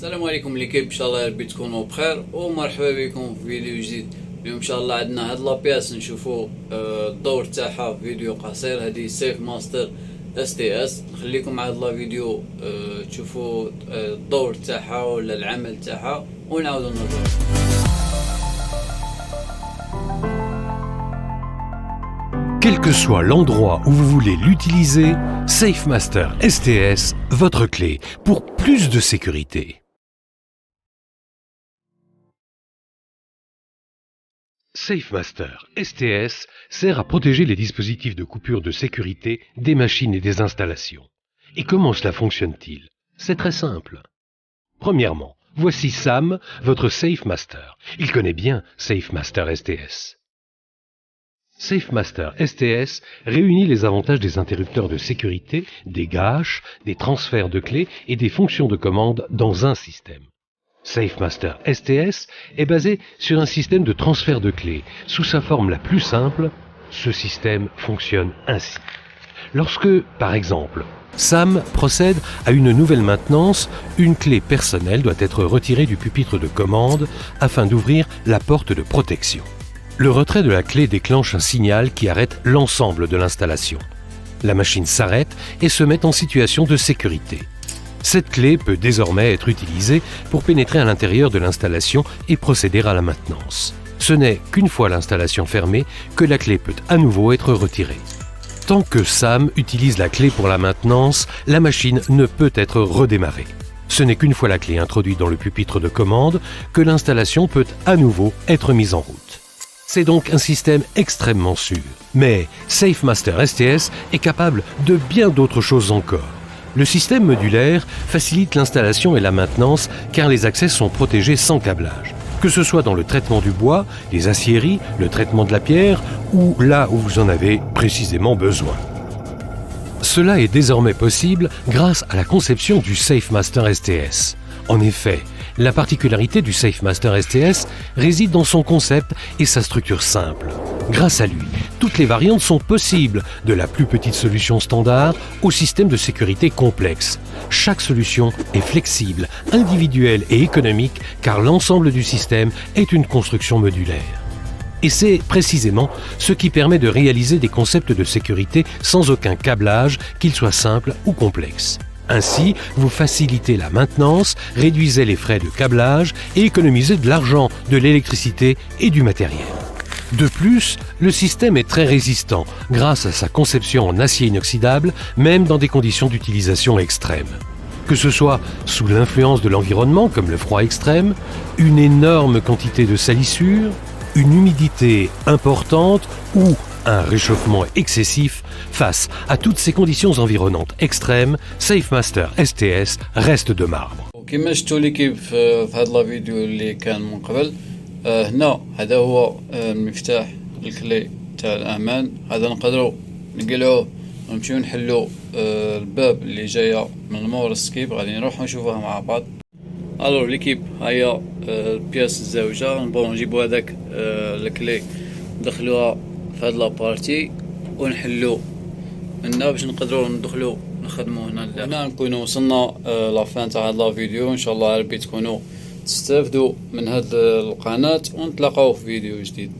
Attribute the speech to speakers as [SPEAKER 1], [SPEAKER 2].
[SPEAKER 1] السلام عليكم ليكيب، ان شاء الله ربي تكونوا بخير ومرحبا بكم في فيديو جديد. اليوم ان شاء الله عندنا هاد لابياس نشوفوا الدور تاعها في فيديو قصير. هذه سيف ماستر اس تي اس. نخليكم مع هاد الفيديو تشوفوا الدور تاعها ولا العمل تاعها ونعاودوا نرجعوا.
[SPEAKER 2] Quel que soit l'endroit où vous voulez l'utiliser, SafeMaster STS, votre clé pour plus de sécurité. SafeMaster STS sert à protéger les dispositifs de coupure de sécurité des machines et des installations. Et comment cela fonctionne-t-il? C'est très simple. Premièrement, voici Sam, votre SafeMaster. Il connaît bien SafeMaster STS. SafeMaster STS réunit les avantages des interrupteurs de sécurité, des gâches, des transferts de clés et des fonctions de commande dans un système. SafeMaster STS est basé sur un système de transfert de clés. Sous sa forme la plus simple, ce système fonctionne ainsi. Lorsque, par exemple, Sam procède à une nouvelle maintenance, une clé personnelle doit être retirée du pupitre de commande afin d'ouvrir la porte de protection. Le retrait de la clé déclenche un signal qui arrête l'ensemble de l'installation. La machine s'arrête et se met en situation de sécurité. Cette clé peut désormais être utilisée pour pénétrer à l'intérieur de l'installation et procéder à la maintenance. Ce n'est qu'une fois l'installation fermée que la clé peut à nouveau être retirée. Tant que Sam utilise la clé pour la maintenance, la machine ne peut être redémarrée. Ce n'est qu'une fois la clé introduite dans le pupitre de commande que l'installation peut à nouveau être mise en route. C'est donc un système extrêmement sûr. Mais SafeMaster STS est capable de bien d'autres choses encore. Le système modulaire facilite l'installation et la maintenance car les accès sont protégés sans câblage. Que ce soit dans le traitement du bois, les aciéries, le traitement de la pierre ou là où vous en avez précisément besoin. Cela est désormais possible grâce à la conception du SafeMaster STS. En effet, la particularité du SafeMaster STS réside dans son concept et sa structure simple. Grâce à lui, toutes les variantes sont possibles, de la plus petite solution standard au système de sécurité complexe. Chaque solution est flexible, individuelle et économique car l'ensemble du système est une construction modulaire. Et c'est précisément ce qui permet de réaliser des concepts de sécurité sans aucun câblage, qu'ils soient simples ou complexes. Ainsi, vous facilitez la maintenance, réduisez les frais de câblage et économisez de l'argent, de l'électricité et du matériel. De plus, le système est très résistant grâce à sa conception en acier inoxydable, même dans des conditions d'utilisation extrêmes. Que ce soit sous l'influence de l'environnement comme le froid extrême, une énorme quantité de salissure, une humidité importante ou un réchauffement excessif, face à toutes ces conditions environnantes extrêmes, SafeMaster STS reste de marbre.
[SPEAKER 1] كما شفتوا لي كيف في هذا الفيديو اللي كان من قبل، هنا هذا هو المفتاح الكلي تاع الامان. هذا نقدروا نقلعوه ونمشيو نحلو الباب اللي جايه من مور السكيب. غادي نروحو نشوفوها مع بعض. الو ليكيب، هيا البياس الزوجه. نبغيو نجيبو هذاك الكلي ندخلوها في هاد لابارتي ونحلو هنا باش نقدروا ندخلوا نخدموا هنا نكونوا وصلنا لافان تاع هاد الفيديو. ان شاء الله ربي تكونوا تستافدوا من هاد القناه ونتلاقاو في فيديو جديد.